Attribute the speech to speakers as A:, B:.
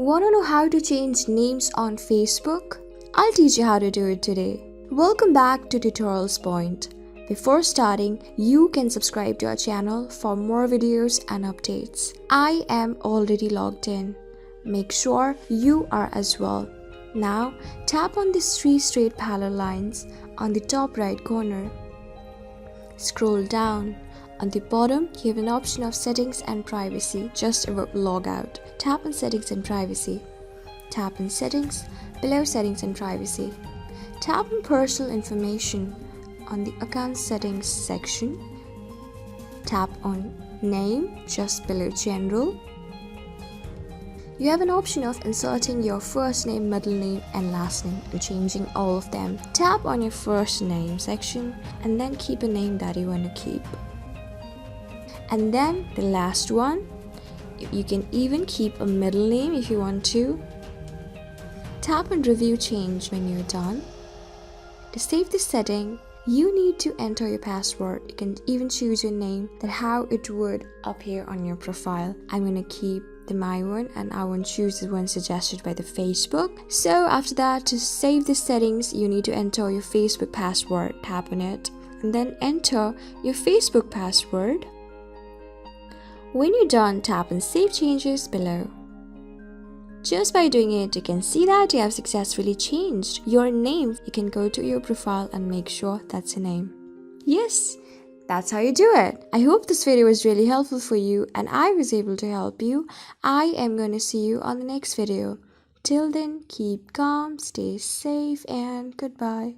A: Wanna know how to change names on Facebook? I'll teach you how to do it today. Welcome back to Tutorials Point. Before starting, you can subscribe to our channel for more videos and updates. I am already logged in. Make sure you are as well. Now, tap on these 3 straight parallel lines on the top right corner. Scroll down. On the bottom, you have an option of Settings and Privacy, just above Logout. Tap on Settings and Privacy. Tap on Settings, below Settings and Privacy. Tap on Personal Information on the Account Settings section. Tap on Name, just below General. You have an option of inserting your first name, middle name and last name and changing all of them. Tap on your first name section and then keep a name that you want to keep. And then the last one, you can even keep a middle name if you want to. Tap on Review Change when you're done. To save this setting, you need to enter your password. You can even choose your name, that how it would appear on your profile. I'm gonna keep my one and I won't choose the one suggested by the Facebook. So after that, to save the settings, you need to enter your Facebook password. Tap on it and then enter your Facebook password. When you're done, tap on Save Changes below. Just by doing it, you can see that you have successfully changed your name. You can go to your profile and make sure that's a name. Yes, that's how you do it. I hope this video was really helpful for you and I was able to help you. I am going to see you on the next video. Till then, keep calm, stay safe, and goodbye.